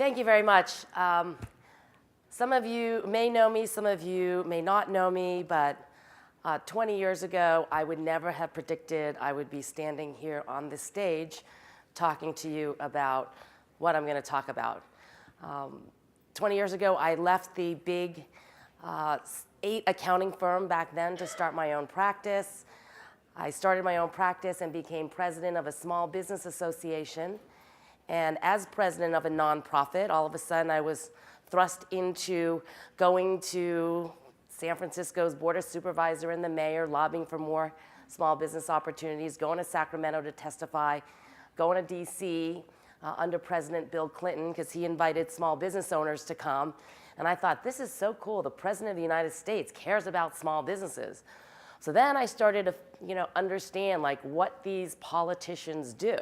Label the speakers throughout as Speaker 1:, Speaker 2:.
Speaker 1: Thank you very much. Some of you may know me, some of you may not know me, but 20 years ago, I would never have predicted I would be standing here on this stage talking to you about what I'm going to talk about. 20 years ago, I left the big 8 accounting firm back then to start my own practice. I started my own practice and became president of a small business association. And as president of a nonprofit, all of a sudden I was thrust into going to San Francisco's board of supervisor and the mayor, lobbying for more small business opportunities, going to Sacramento to testify, going to DC under President Bill Clinton because he invited small business owners to come. And I thought, this is so cool. The president of the United States cares about small businesses. So then I started to understand like what these politicians do.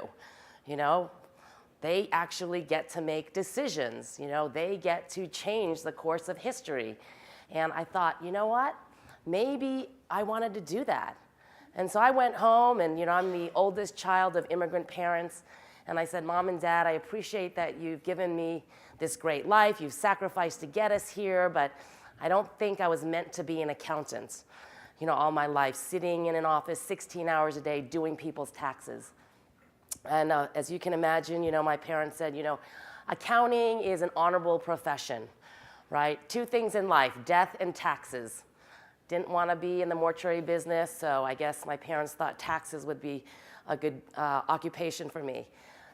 Speaker 1: They actually get to make decisions. They get to change the course of history. And I thought, you know what? Maybe I wanted to do that. And so I went home, and I'm the oldest child of immigrant parents. And I said, Mom and Dad, I appreciate that you've given me this great life. You've sacrificed to get us here, but I don't think I was meant to be an accountant. All my life, sitting in an office 16 hours a day doing people's taxes. And as you can imagine, my parents said, accounting is an honorable profession, right? 2 things in life, death and taxes. Didn't want to be in the mortuary business, so I guess my parents thought taxes would be a good occupation for me.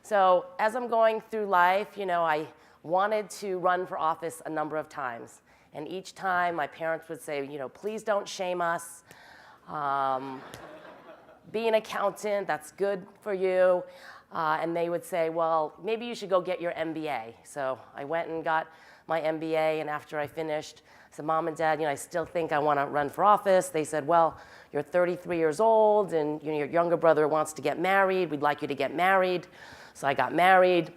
Speaker 1: So as I'm going through life, I wanted to run for office a number of times. And each time my parents would say, please don't shame us. Be an accountant, that's good for you. And they would say, well, maybe you should go get your MBA. So I went and got my MBA, and after I finished, I said, Mom and Dad, I still think I want to run for office. They said, well, you're 33 years old, and your younger brother wants to get married. We'd like you to get married. So I got married,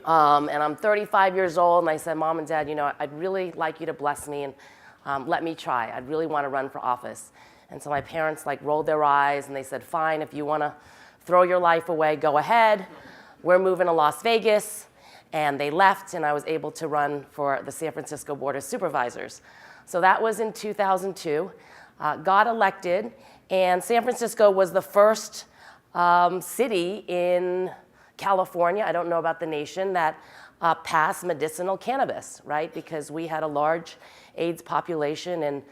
Speaker 1: and I'm 35 years old, and I said, Mom and Dad, I'd really like you to bless me and let me try. I'd really want to run for office. And so my parents rolled their eyes, and they said, fine, if you want to throw your life away, go ahead. We're moving to Las Vegas. And they left, and I was able to run for the San Francisco Board of Supervisors. So that was in 2002. Got elected, and San Francisco was the first city in California, I don't know about the nation, that passed medicinal cannabis, right? Because we had a large AIDS population, and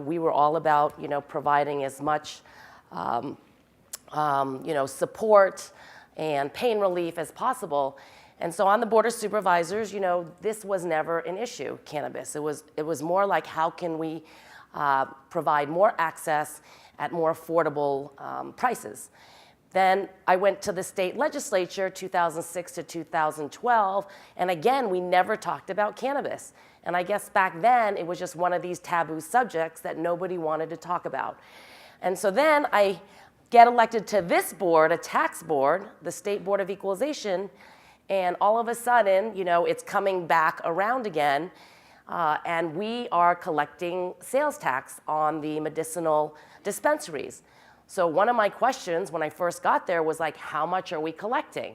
Speaker 1: we were all about providing as much support and pain relief as possible. And so on the Board of Supervisors, this was never an issue, cannabis. It was more like, how can we provide more access at more affordable prices? Then I went to the state legislature, 2006 to 2012, and again, we never talked about cannabis. And I guess back then, it was just one of these taboo subjects that nobody wanted to talk about. And so then I get elected to this board, a tax board, the State Board of Equalization, and all of a sudden, it's coming back around again, and we are collecting sales tax on the medicinal dispensaries. So one of my questions when I first got there was how much are we collecting?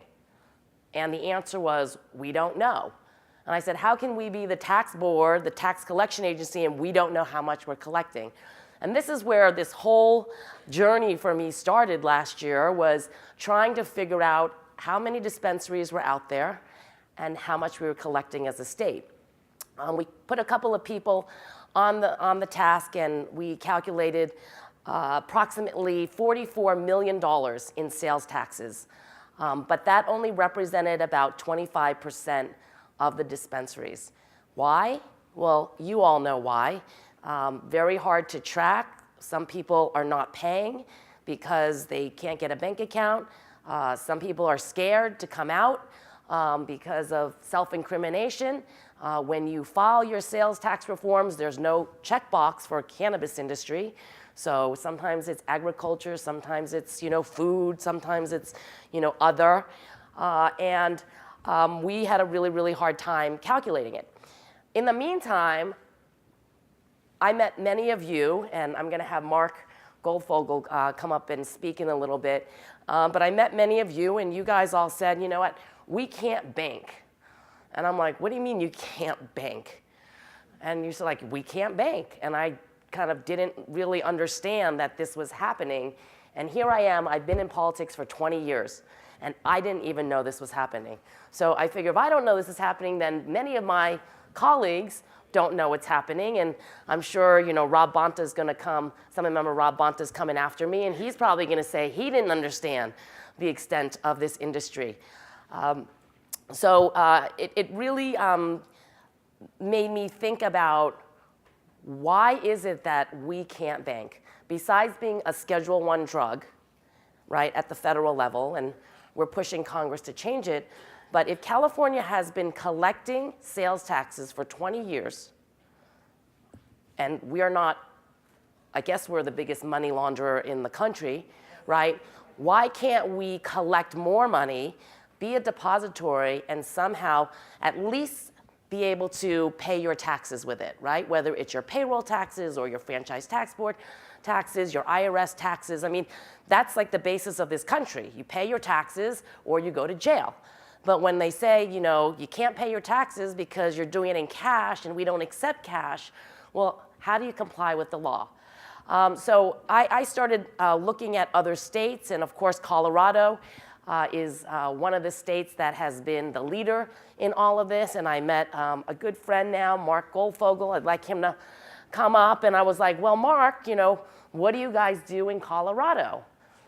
Speaker 1: And the answer was, we don't know. And I said, how can we be the tax board, the tax collection agency, and we don't know how much we're collecting? And this is where this whole journey for me started last year, was trying to figure out how many dispensaries were out there and how much we were collecting as a state. We put a couple of people on the task, and we calculated approximately $44 million in sales taxes. But that only represented about 25% of the dispensaries. Why? Well, you all know why. Very hard to track. Some people are not paying because they can't get a bank account. Some people are scared to come out because of self-incrimination. When you file your sales tax reforms, there's no checkbox for cannabis industry. So sometimes it's agriculture, sometimes it's food, sometimes it's other. And we had a really, really hard time calculating it. In the meantime, I met many of you, and I'm going to have Mark Goldfogel come up and speak in a little bit. But I met many of you, and you guys all said, you know what, we can't bank. And I'm like, what do you mean you can't bank? And you're like, we can't bank. And I kind of didn't really understand that this was happening. And here I am, I've been in politics for 20 years, and I didn't even know this was happening. So I figure if I don't know this is happening, then many of my colleagues don't know what's happening. And I'm sure, Rob Bonta's gonna come, some remember Rob Bonta's coming after me, and he's probably gonna say he didn't understand the extent of this industry. It really made me think about why is it that we can't bank? Besides being a Schedule I drug, right, at the federal level, and we're pushing Congress to change it, but if California has been collecting sales taxes for 20 years, and we are not, I guess we're the biggest money launderer in the country, right? Why can't we collect more money, be a depository, and somehow at least be able to pay your taxes with it, right? Whether it's your payroll taxes or your franchise tax board taxes, your IRS taxes. I mean, that's like the basis of this country. You pay your taxes or you go to jail. But when they say, you can't pay your taxes because you're doing it in cash and we don't accept cash, well, how do you comply with the law? So I started looking at other states, and of course, Colorado is one of the states that has been the leader in all of this. And I met a good friend now, Mark Goldfogel. I'd like him to come up. And I was like, well, Mark, what do you guys do in Colorado?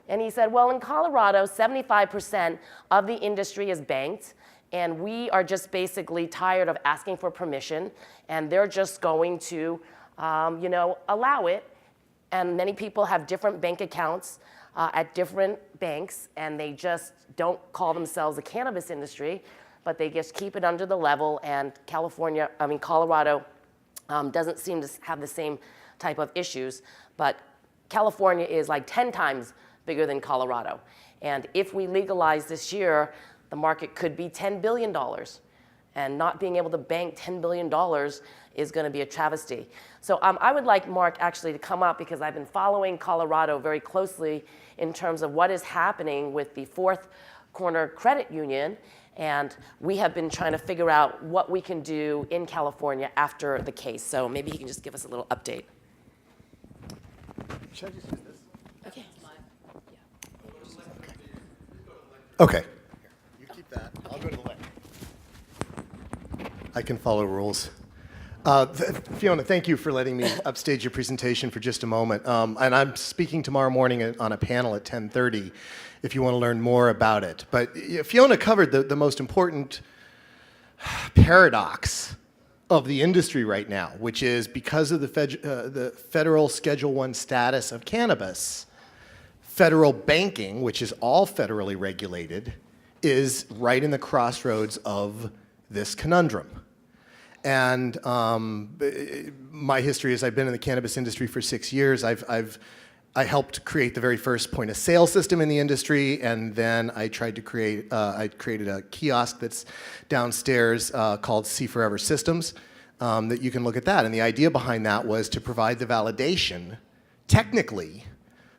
Speaker 1: And he said, well, in Colorado, 75% of the industry is banked. And we are just basically tired of asking for permission. And they're just going to, allow it. And many people have different bank accounts at different banks, and they just don't call themselves a cannabis industry, but they just keep it under the level. And Colorado doesn't seem to have the same type of issues, but California is like 10 times bigger than Colorado. And if we legalize this year, the market could be $10 billion. And not being able to bank $10 billion is going to be a travesty. So I would like Mark actually to come up, because I've been following Colorado very closely in terms of what is happening with the Fourth Corner Credit Union. And we have been trying to figure out what we can do in California after the case. So maybe he can just give us a little update.
Speaker 2: Should I just use this?
Speaker 1: Okay.
Speaker 2: Okay. You keep that. I'll go to the left. I can follow rules. Fiona, thank you for letting me upstage your presentation for just a moment. And I'm speaking tomorrow morning on a panel at 10:30 if you want to learn more about it. But Fiona covered the most important paradox of the industry right now, which is because of the federal Schedule I status of cannabis, federal banking, which is all federally regulated, is right in the crossroads of this conundrum. And my history is I've been in the cannabis industry for 6 years. I helped create the very first point of sale system in the industry, and then I tried to create, I created a kiosk that's downstairs called See Forever Systems, that you can look at that. And the idea behind that was to provide the validation, technically,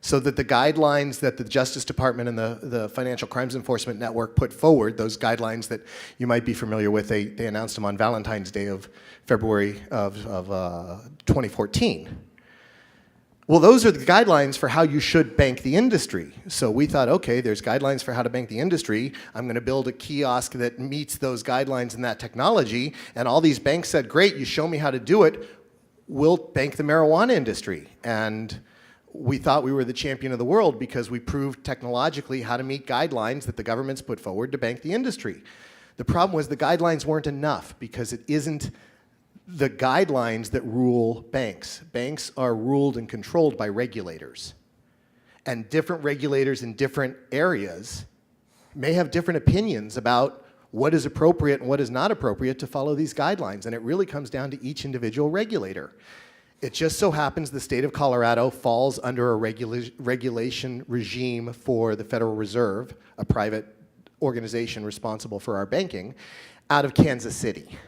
Speaker 2: so that the guidelines that the Justice Department and the Financial Crimes Enforcement Network put forward, those guidelines that you might be familiar with, they announced them on Valentine's Day of February of 2014. Well, those are the guidelines for how you should bank the industry. So we thought, okay, there's guidelines for how to bank the industry. I'm going to build a kiosk that meets those guidelines and that technology. And all these banks said, great, you show me how to do it, we'll bank the marijuana industry. And we thought we were the champion of the world because we proved technologically how to meet guidelines that the government's put forward to bank the industry. The problem was the guidelines weren't enough because it isn't the guidelines that rule banks. Banks are ruled and controlled by regulators. And different regulators in different areas may have different opinions about what is appropriate and what is not appropriate to follow these guidelines. And it really comes down to each individual regulator. It just so happens the state of Colorado falls under a regulation regime for the Federal Reserve, a private organization responsible for our banking, out of Kansas City.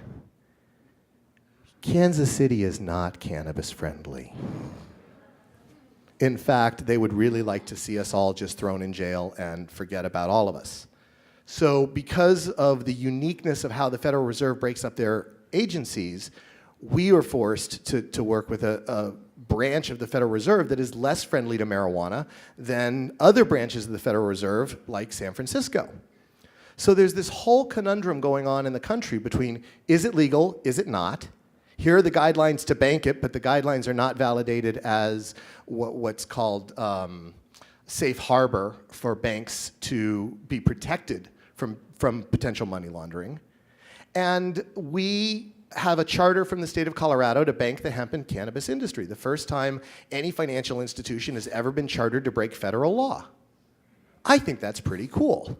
Speaker 2: Kansas City is not cannabis friendly. In fact, they would really like to see us all just thrown in jail and forget about all of us. So because of the uniqueness of how the Federal Reserve breaks up their agencies, we are forced to work with a branch of the Federal Reserve that is less friendly to marijuana than other branches of the Federal Reserve, like San Francisco. So there's this whole conundrum going on in the country between, is it legal, is it not? Here are the guidelines to bank it, but the guidelines are not validated as what's called safe harbor for banks to be protected from potential money laundering. And we have a charter from the state of Colorado to bank the hemp and cannabis industry, the first time any financial institution has ever been chartered to break federal law. I think that's pretty cool.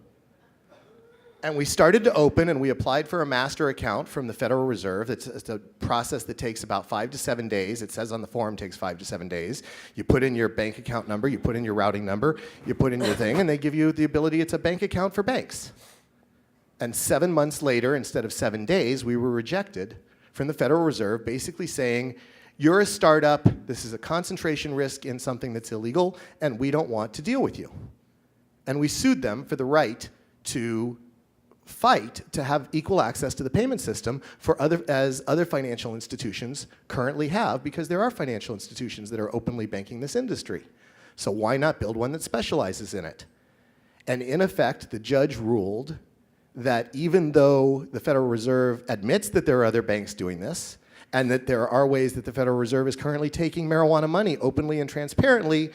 Speaker 2: And we started to open, and we applied for a master account from the Federal Reserve. It's a process that takes about 5 to 7 days. It says on the form it takes 5 to 7 days. You put in your bank account number, you put in your routing number, you put in your thing, and they give you the ability, it's a bank account for banks. And 7 months later, instead of 7 days, we were rejected from the Federal Reserve, basically saying, you're a startup, this is a concentration risk in something that's illegal, and we don't want to deal with you. And we sued them for the right to fight to have equal access to the payment system as other financial institutions currently have, because there are financial institutions that are openly banking this industry. So why not build one that specializes in it? And in effect, the judge ruled that even though the Federal Reserve admits that there are other banks doing this, and that there are ways that the Federal Reserve is currently taking marijuana money openly and transparently,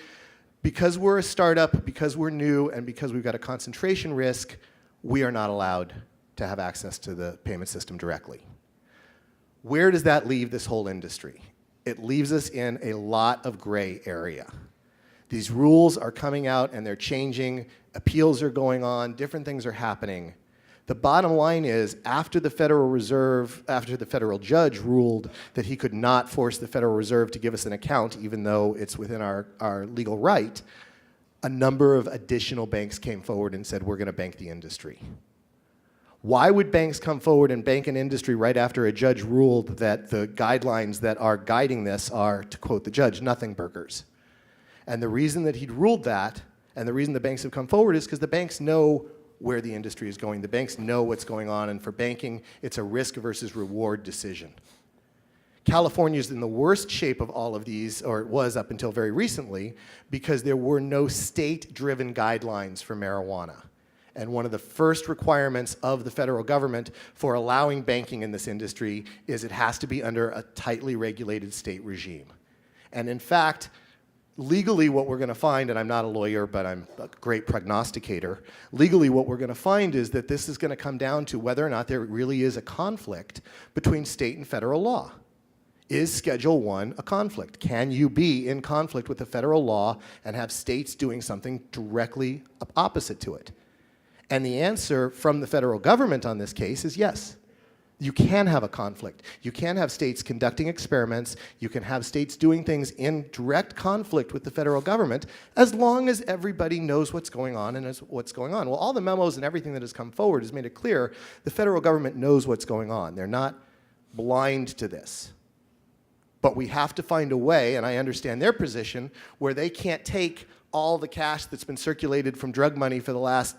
Speaker 2: because we're a startup, because we're new, and because we've got a concentration risk, we are not allowed to have access to the payment system directly. Where does that leave this whole industry? It leaves us in a lot of gray area. These rules are coming out and they're changing, appeals are going on, different things are happening. The bottom line is, after the Federal Reserve, after the federal judge ruled that he could not force the Federal Reserve to give us an account, even though it's within our legal right, a number of additional banks came forward and said, we're going to bank the industry. Why would banks come forward and bank an industry right after a judge ruled that the guidelines that are guiding this are, to quote the judge, nothing burgers? And the reason that he'd ruled that, and the reason the banks have come forward, is because the banks know where the industry is going. The banks know what's going on, and for banking, it's a risk versus reward decision. California is in the worst shape of all of these, or it was up until very recently, because there were no state-driven guidelines for marijuana. And one of the first requirements of the federal government for allowing banking in this industry is it has to be under a tightly regulated state regime. And in fact, legally what we're going to find, and I'm not a lawyer, but I'm a great prognosticator, legally what we're going to find is that this is going to come down to whether or not there really is a conflict between state and federal law. Is Schedule I a conflict? Can you be in conflict with the federal law and have states doing something directly opposite to it? And the answer from the federal government on this case is yes. You can have a conflict. You can have states conducting experiments. You can have states doing things in direct conflict with the federal government, as long as everybody knows what's going on and what's going on. Well, all the memos and everything that has come forward has made it clear the federal government knows what's going on. They're not blind to this. But we have to find a way, and I understand their position, where they can't take all the cash that's been circulated from drug money for the last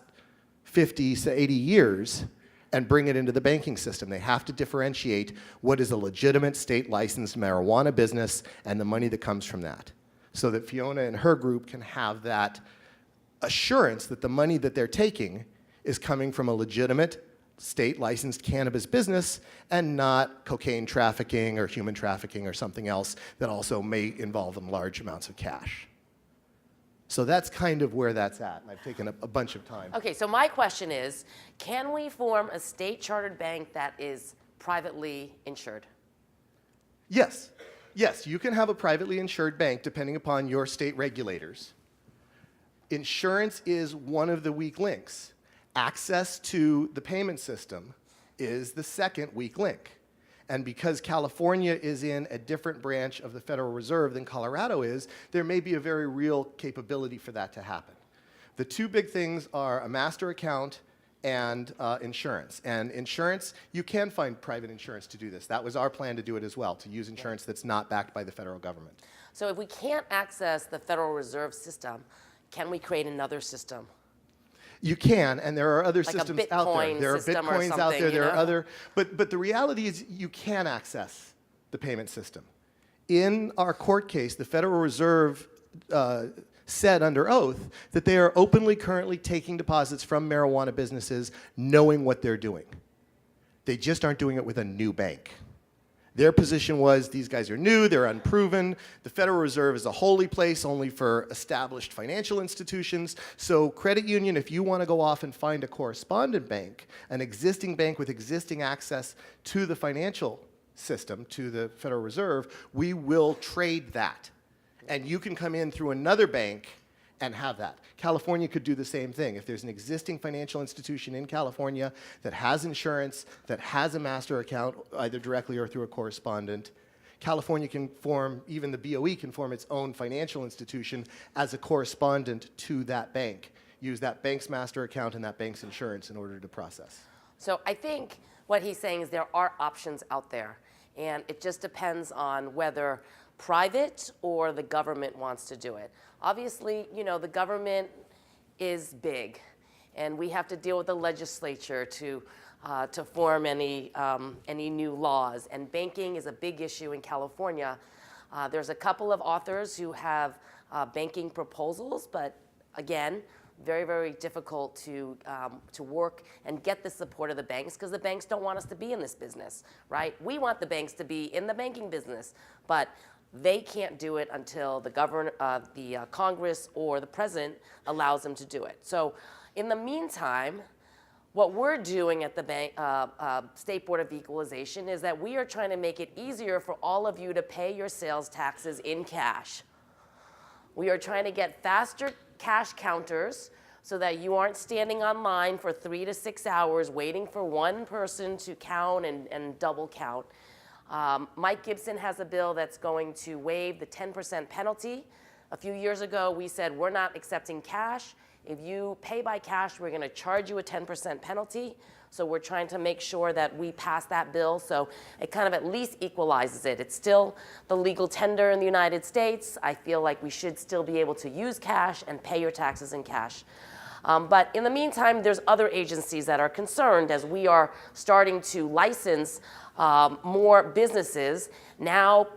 Speaker 2: 50 to 80 years and bring it into the banking system. They have to differentiate what is a legitimate state-licensed marijuana business and the money that comes from that, so that Fiona and her group can have that assurance that the money that they're taking is coming from a legitimate state-licensed cannabis business and not cocaine trafficking or human trafficking or something else that also may involve them large amounts of cash. So that's kind of where that's at, and I've taken a bunch of time.
Speaker 1: Okay, so my question is, can we form a state-chartered bank that is privately insured?
Speaker 2: Yes. Yes, you can have a privately insured bank depending upon your state regulators. Insurance is one of the weak links. Access to the payment system is the second weak link. And because California is in a different branch of the Federal Reserve than Colorado is, there may be a very real capability for that to happen. The two big things are a master account and insurance. And insurance, you can find private insurance to do this. That was our plan to do it as well, to use insurance that's not backed by the federal government.
Speaker 1: So if we can't access the Federal Reserve system, can we create another system?
Speaker 2: You can, and there are other
Speaker 1: Like a
Speaker 2: systems out there.
Speaker 1: Bitcoin
Speaker 2: There are
Speaker 1: system or
Speaker 2: Bitcoins out
Speaker 1: something,
Speaker 2: there.
Speaker 1: you
Speaker 2: There are
Speaker 1: know?
Speaker 2: other, but the reality is you can access the payment system. In our court case, the Federal Reserve said under oath that they are openly currently taking deposits from marijuana businesses knowing what they're doing. They just aren't doing it with a new bank. Their position was these guys are new, they're unproven. The Federal Reserve is a holy place only for established financial institutions. So credit union, if you want to go off and find a correspondent bank, an existing bank with existing access to the financial system, to the Federal Reserve, we will trade that. And you can come in through another bank and have that. California could do the same thing. If there's an existing financial institution in California that has insurance, that has a master account, either directly or through a correspondent, California can form, even the BOE can form its own financial institution as a correspondent to that bank. Use that bank's master account and that bank's insurance in order to process.
Speaker 1: So I think what he's saying is there are options out there, and it just depends on whether private or the government wants to do it. Obviously, you know, the government is big, and we have to deal with the legislature to form any new laws. And banking is a big issue in California. There's a couple of authors who have banking proposals, but again, very, very difficult to work and get the support of the banks because the banks don't want us to be in this business, right? We want the banks to be in the banking business, but they can't do it until the Congress or the president allows them to do it. So in the meantime, what we're doing at the State Board of Equalization is that we are trying to make it easier for all of you to pay your sales taxes in cash. We are trying to get faster cash counters so that you aren't standing online for 3 to 6 hours waiting for one person to count and double count. Mike Gibson has a bill that's going to waive the 10% penalty. A few years ago, we said we're not accepting cash. If you pay by cash, we're going to charge you a 10% penalty. So we're trying to make sure that we pass that bill so it kind of at least equalizes it. It's still the legal tender in the United States. I feel like we should still be able to use cash and pay your taxes in cash. But in the meantime, there's other agencies that are concerned as we are starting to license more businesses. Now,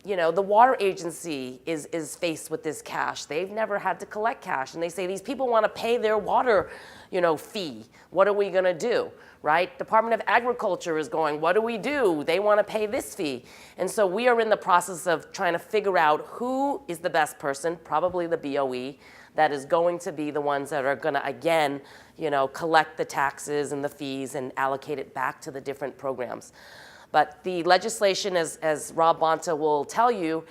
Speaker 1: you know, the water agency is faced with this cash. They've never had to collect cash. And they say these people want to pay their water, you know, fee. What are we going to do, right? Department of Agriculture is going, what do we do? They want to pay this fee. And so we are in the process of trying to figure out who is the best person, probably the BOE, that is going to be the ones that are going to, again, you know, collect the taxes and the fees and allocate it back to the different programs. But the legislation, as Rob Bonta will tell you,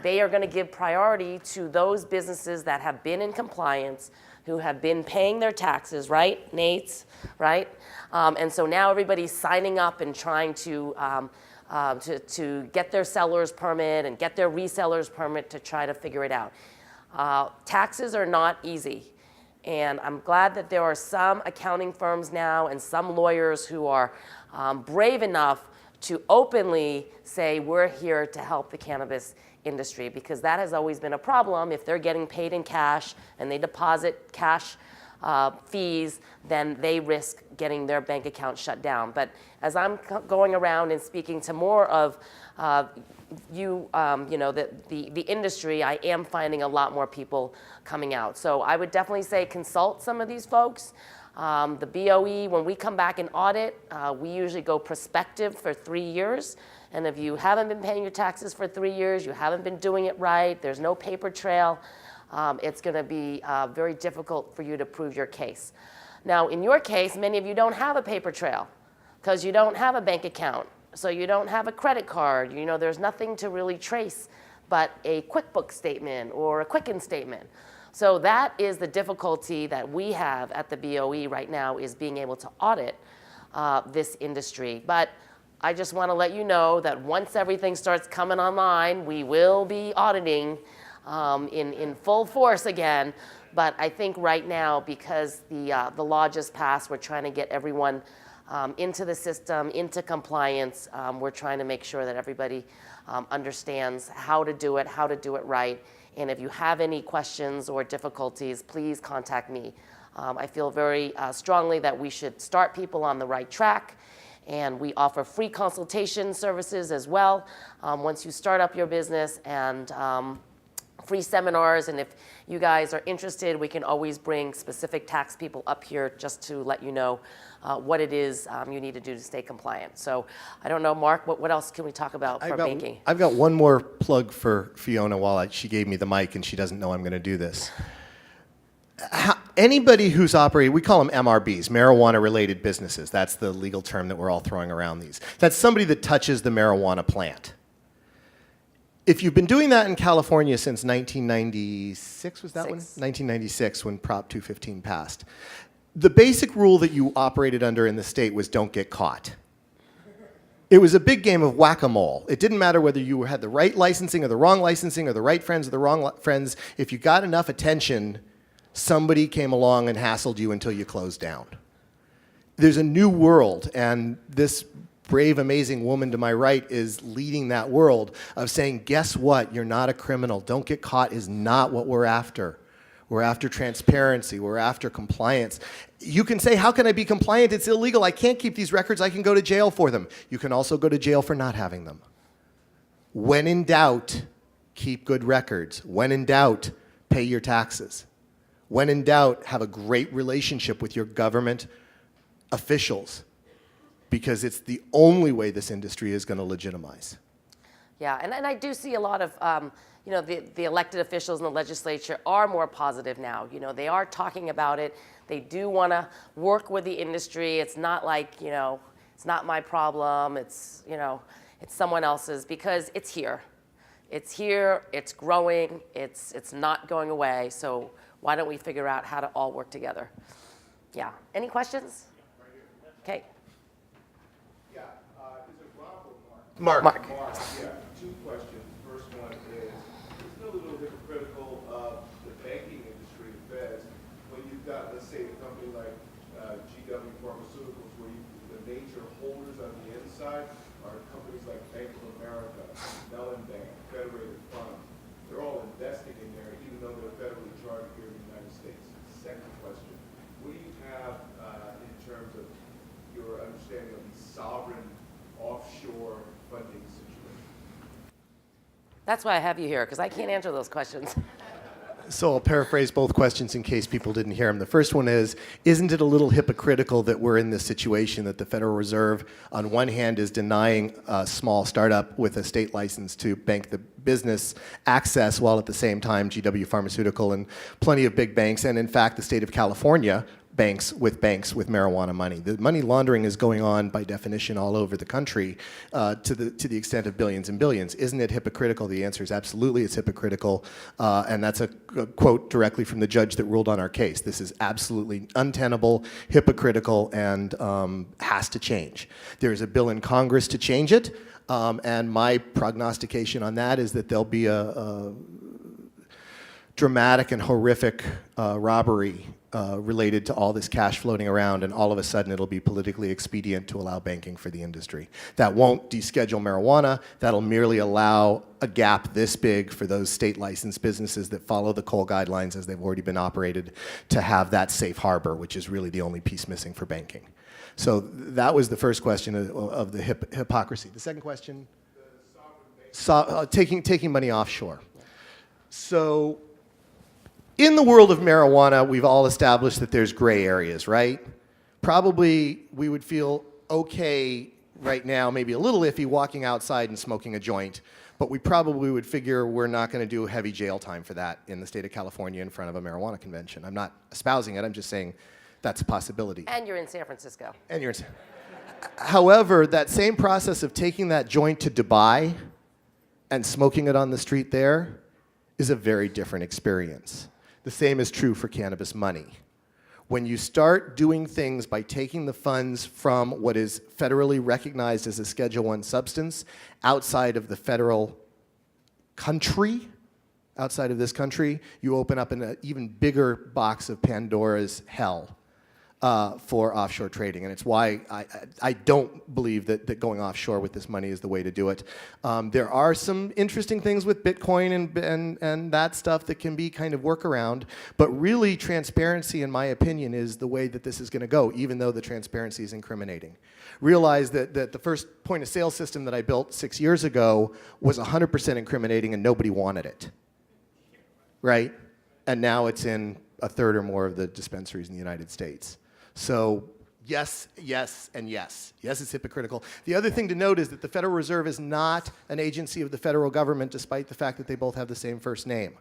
Speaker 1: they are going to give priority to those businesses that have been in compliance, who have been paying their taxes, right, Nate? Right? And so now everybody's signing up and trying to get their seller's permit and get their reseller's permit to try to figure it out. Taxes are not easy. And I'm glad that there are some accounting firms now and some lawyers who are brave enough to openly say we're here to help the cannabis industry, because that has always been a problem. If they're getting paid in cash and they deposit cash fees, then they risk getting their bank account shut down. But as I'm going around and speaking to more of you know, the industry, I am finding a lot more people coming out. So I would definitely say consult some of these folks. The BOE, when we come back and audit, we usually go prospective for 3 years. And if you haven't been paying your taxes for 3 years, you haven't been doing it right, there's no paper trail, it's going to be very difficult for you to prove your case. Now, in your case, many of you don't have a paper trail because you don't have a bank account. So you don't have a credit card. You know, there's nothing to really trace but a QuickBooks statement or a Quicken statement. So that is the difficulty that we have at the BOE right now, is being able to audit this industry. But I just want to let you know that once everything starts coming online, we will be auditing in full force again. But I think right now, because the law just passed, we're trying to get everyone into the system, into compliance. We're trying to make sure that everybody understands how to do it right, And if you have any questions or difficulties, please contact me. I feel very strongly that we should start people on the right track. And we offer free consultation services as well once you start up your business, and free seminars. And if you guys are interested, we can always bring specific tax people up here just to let you know what it is you need to do to stay compliant. So I don't know, Mark, what else can we talk about for banking?
Speaker 2: I've got one more plug for Fiona while she gave me the mic and she doesn't know I'm going to do this. Anybody who's operating, we call them MRBs, marijuana-related businesses. That's the legal term that we're all throwing around these. That's somebody that touches the marijuana plant. If you've been doing that in California since 1996, was that one? 1996, when Prop 215 passed. The basic rule that you operated under in the state was don't get caught. It was a big game of whack-a-mole. It didn't matter whether you had the right licensing or the wrong licensing or the right friends or the wrong friends. If you got enough attention, somebody came along and hassled you until you closed down. There's a new world, and this brave, amazing woman to my right is leading that world of saying, guess what? You're not a criminal. Don't get caught is not what we're after. We're after transparency. We're after compliance. You can say, how can I be compliant? It's illegal. I can't keep these records. I can go to jail for them. You can also go to jail for not having them. When in doubt, keep good records. When in doubt, pay your taxes. When in doubt, have a great relationship with your government officials, because it's the only way this industry is going to legitimize.
Speaker 1: Yeah, and I do see a lot of, you know, the elected officials in the legislature are more positive now. You know, they are talking about it. They do want to work with the industry. It's not like, you know, it's not my problem. It's, you know, it's someone else's, because it's here. It's here, it's growing, it's not going away. So why don't we figure out how to all work together? Yeah, any questions? Okay.
Speaker 2: Mark.
Speaker 3: Yeah, two questions. First one is, isn't it a little hypocritical of the banking industry, the feds, when you've got, let's say, a company like GW Pharmaceuticals, where the major holders on the inside are companies like Bank of America, Mellon Bank, Federated Funds. They're all investing in there, even though they're federally charged here in the United States. Second question, what do you have in terms of your understanding of these sovereign offshore funding situation?
Speaker 1: That's why I have you here, because I can't answer those questions.
Speaker 2: So I'll paraphrase both questions in case people didn't hear them. The first one is, isn't it a little hypocritical that we're in this situation that the Federal Reserve, on one hand, is denying a small startup with a state license to bank the business access, while at the same time GW Pharmaceutical and plenty of big banks, and in fact the state of California, banks with marijuana money. The money laundering is going on by definition all over the country to the extent of billions and billions. Isn't it hypocritical? The answer is absolutely it's hypocritical, and that's a quote directly from the judge that ruled on our case. This is absolutely untenable, hypocritical, and has to change. There is a bill in Congress to change it, and my prognostication on that is that there'll be a dramatic and horrific robbery related to all this cash floating around, and all of a sudden it'll be politically expedient to allow banking for the industry. That won't deschedule marijuana. That'll merely allow a gap this big for those state licensed businesses that follow the coal guidelines as they've already been operated to have that safe harbor, which is really the only piece missing for banking. So that was the first question of the hypocrisy. The second question? Taking money offshore. So in the world of marijuana, we've all established that there's gray areas, right? Probably we would feel okay right now, maybe a little iffy walking outside and smoking a joint, but we probably would figure we're not going to do heavy jail time for that in the state of California in front of a marijuana convention. I'm not espousing it, I'm just saying that's a possibility.
Speaker 1: And you're in San Francisco.
Speaker 2: And you're in However, that same process of taking that joint to Dubai and smoking it on the street there is a very different experience. The same is true for cannabis money. When you start doing things by taking the funds from what is federally recognized as a Schedule I substance outside of the federal country, outside of this country, you open up an even bigger box of Pandora's hell. for offshore trading, and it's why I don't believe that going offshore with this money is the way to do it. There are some interesting things with Bitcoin and that stuff that can be kind of workaround, but really transparency, in my opinion, is the way that this is going to go, even though the transparency is incriminating. Realize that the first point of sale system that I built 6 years ago was 100% incriminating and nobody wanted it, right? And now it's in a third or more of the dispensaries in the United States. So yes, yes, and yes. Yes, it's hypocritical. The other thing to note is that the Federal Reserve is not an agency of the federal government, despite the fact that they both have the same first name.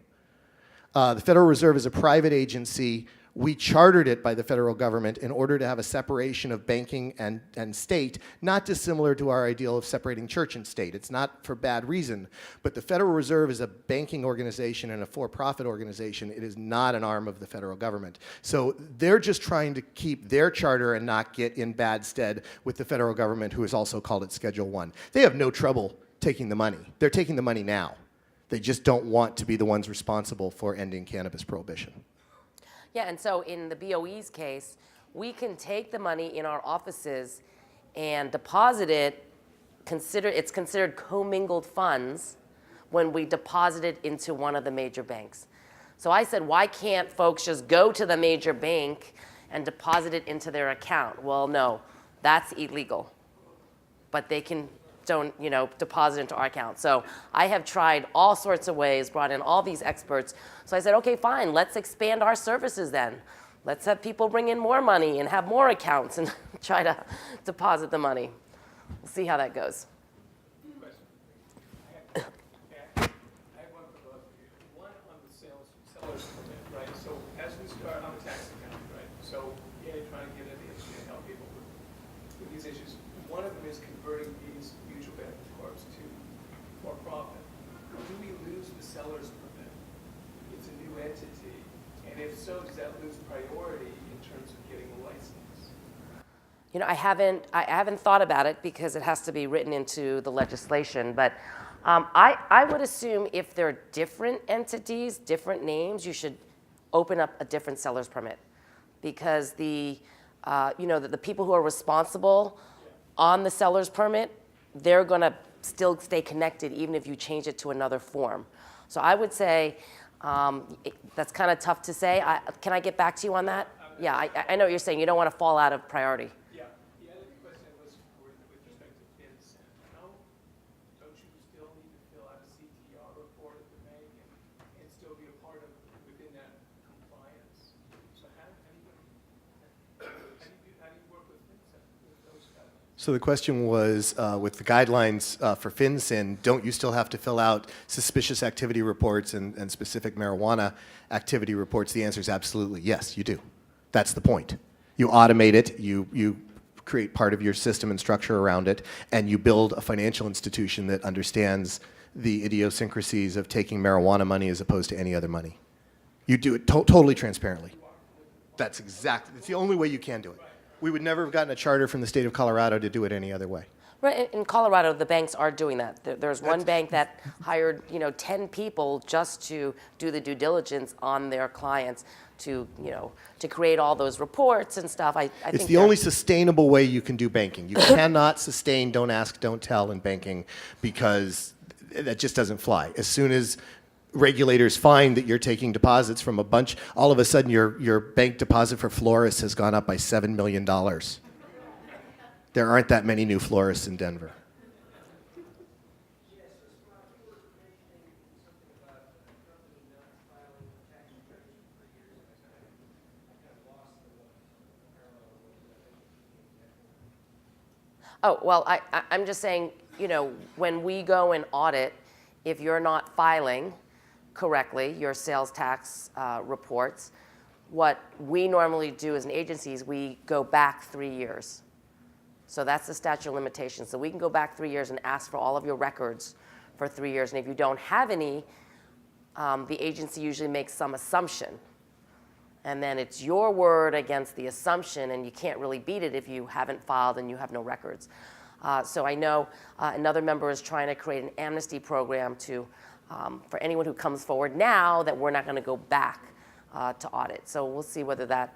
Speaker 2: The Federal Reserve is a private agency. We chartered it by the federal government in order to have a separation of banking and state, not dissimilar to our ideal of separating church and state. It's not for bad reason, but the Federal Reserve is a banking organization and a for-profit organization. It is not an arm of the federal government. So they're just trying to keep their charter and not get in bad stead with the federal government, who has also called it Schedule I. They have no trouble taking the money. They're taking the money now. They just don't want to be the ones responsible for ending cannabis prohibition.
Speaker 1: Yeah, and so in the BOE's case, we can take the money in our offices and deposit it, it's considered commingled funds when we deposit it into one of the major banks. So I said, why can't folks just go to the major bank and deposit it into their account? Well, no, that's illegal. But they can deposit into our account. So I have tried all sorts of ways, brought in all these experts. So I said, okay, fine, let's expand our services then. Let's have people bring in more money and have more accounts and try to deposit the money. We'll see how that goes.
Speaker 4: I have one for both of you. One on the seller's permit, right? So as we start, I'm a tax accountant, right? So trying to get at the issue and help people with these issues. One of them is converting these mutual benefit corps to for profit. Do we lose the seller's permit? It's a new entity, and if so, does that lose priority in terms of getting a license?
Speaker 1: I haven't thought about it because it has to be written into the legislation, but I would assume if they're different entities, different names, you should open up a different seller's permit, because the people who are responsible on the seller's permit, they're going to still stay connected even if you change it to another form. So I would say that's kind of tough to say. Can I get back to you on that? Yeah, I know what you're saying. You don't want to fall out of priority.
Speaker 4: Yeah. The other question was with respect to FinCEN. Don't you still need to fill out a CTR report at the bank and still be a part of within that compliance? So how do you work with FinCEN with those guidelines?
Speaker 2: So the question was, with the guidelines for FinCEN, don't you still have to fill out suspicious activity reports and specific marijuana activity reports? The answer is absolutely yes, you do. That's the point. You automate it, you create part of your system and structure around it, and you build a financial institution that understands the idiosyncrasies of taking marijuana money as opposed to any other money. You do it totally transparently. That's the only way you can do it. We would never have gotten a charter from the state of Colorado to do it any other way.
Speaker 1: Right, in Colorado, the banks are doing that. There's one bank that hired 10 people just to do the due diligence on their clients, to create all those reports and stuff. I think
Speaker 2: it's the only sustainable way you can do banking. You cannot sustain don't ask, don't tell in banking, because that just doesn't fly. As soon as regulators find that you're taking deposits from a bunch, all of a sudden your bank deposit for florists has gone up by $7 million. There aren't that many new florists in Denver.
Speaker 1: Oh, well, I'm just saying, when we go and audit, if you're not filing correctly your sales tax reports, what we normally do as an agency is we go back 3 years. So that's the statute of limitations. So we can go back 3 years and ask for all of your records for 3 years. And if you don't have any, the agency usually makes some assumption. And then it's your word against the assumption, and you can't really beat it if you haven't filed and you have no records. So I know another member is trying to create an amnesty program for anyone who comes forward now that we're not going to go back to audit. So we'll see whether that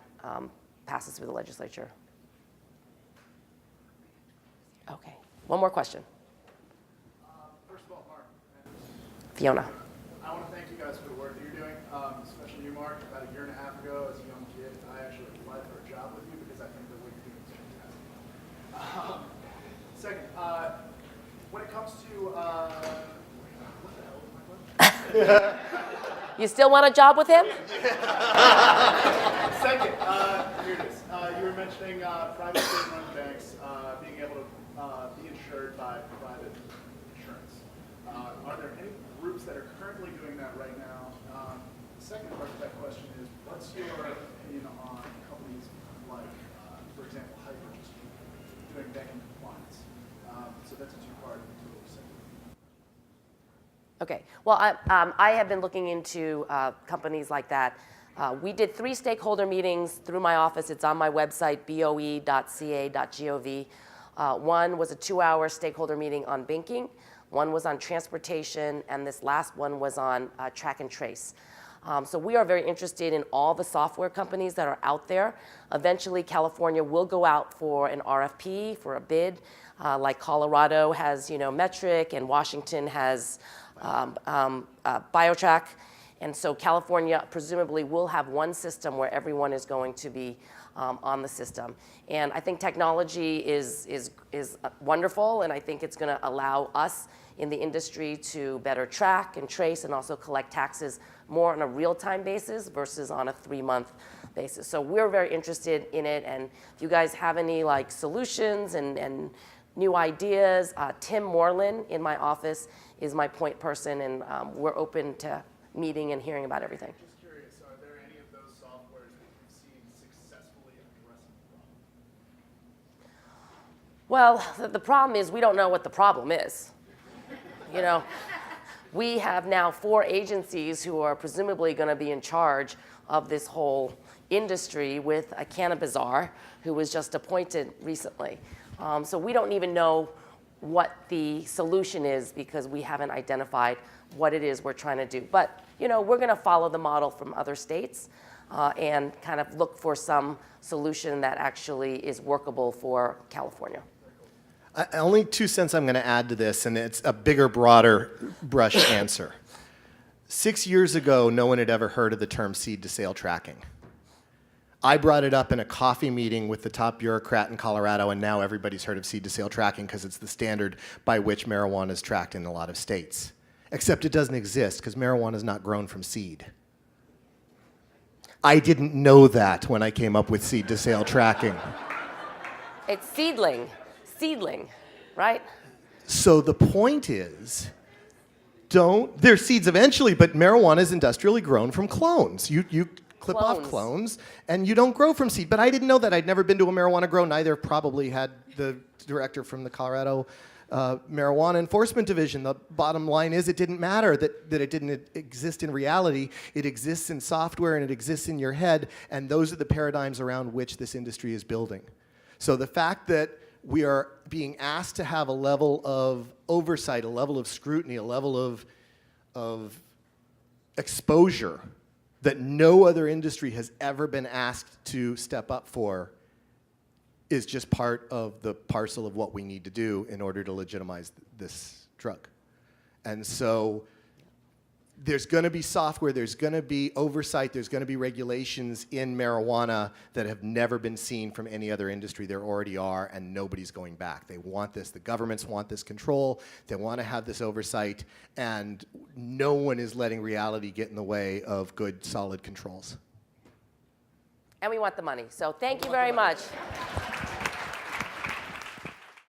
Speaker 1: passes through the legislature. Okay, one more question.
Speaker 5: First of all, Mark,
Speaker 1: Fiona.
Speaker 5: I want to thank you guys for the work that you're doing, especially you, Mark. About a year and a half ago, as a young kid, I actually applied for a job with you because I think the work you're doing is fantastic. Second, when it comes to, what the hell is my question?
Speaker 1: You still want a job with him?
Speaker 5: Second, here it is. You were mentioning private state-run banks being able to be insured by private insurance. Are there any groups that are currently doing that right now? The second part of that question is, what's your opinion on companies like, for example, hypocrisy doing banking compliance? So that's a two-part segment.
Speaker 1: Okay, well, I have been looking into companies like that. We did 3 stakeholder meetings through my office. It's on my website, boe.ca.gov. One was a 2-hour stakeholder meeting on banking, one was on transportation, and this last one was on track and trace. So we are very interested in all the software companies that are out there. Eventually, California will go out for an RFP, for a bid, like Colorado has, Metric, and Washington has BioTrack. And so California presumably will have one system where everyone is going to be on the system. And I think technology is wonderful, and I think it's going to allow us in the industry to better track and trace and also collect taxes more on a real-time basis versus on a 3-month basis. So we're very interested in it, and if you guys have any solutions and new ideas, Tim Moreland in my office is my point person, and we're open to meeting and hearing about everything.
Speaker 5: Just curious, are there any of those softwares that you've seen successfully addressing the problem?
Speaker 1: Well, the problem is we don't know what the problem is. We have now 4 agencies who are presumably going to be in charge of this whole industry with a cannabis czar who was just appointed recently. So we don't even know what the solution is because we haven't identified what it is we're trying to do. But, we're going to follow the model from other states and kind of look for some solution that actually is workable for California.
Speaker 2: Only 2 cents I'm going to add to this, and it's a bigger, broader brush answer. 6 years ago, no one had ever heard of the term seed-to-sale tracking. I brought it up in a coffee meeting with the top bureaucrat in Colorado, and now everybody's heard of seed-to-sale tracking because it's the standard by which marijuana is tracked in a lot of states. Except it doesn't exist because marijuana is not grown from seed. I didn't know that when I came up with seed-to-sale tracking.
Speaker 1: It's seedling, right?
Speaker 2: So the point is, there's seeds eventually, but marijuana is industrially grown from clones. You clip off clones, and you don't grow from seed. But I didn't know that. I'd never been to a marijuana grow. Neither probably had the director from the Colorado Marijuana Enforcement Division. The bottom line is it didn't matter that it didn't exist in reality. It exists in software, and it exists in your head, and those are the paradigms around which this industry is building. So the fact that we are being asked to have a level of oversight, a level of scrutiny, a level of exposure that no other industry has ever been asked to step up for is just part of the parcel of what we need to do in order to legitimize this drug. And so there's going to be software, there's going to be oversight, there's going to be regulations in marijuana that have never been seen from any other industry. There already are, and nobody's going back. They want this. The governments want this control. They want to have this oversight, and no one is letting reality get in the way of good, solid controls.
Speaker 1: And we want the money. So thank you very much.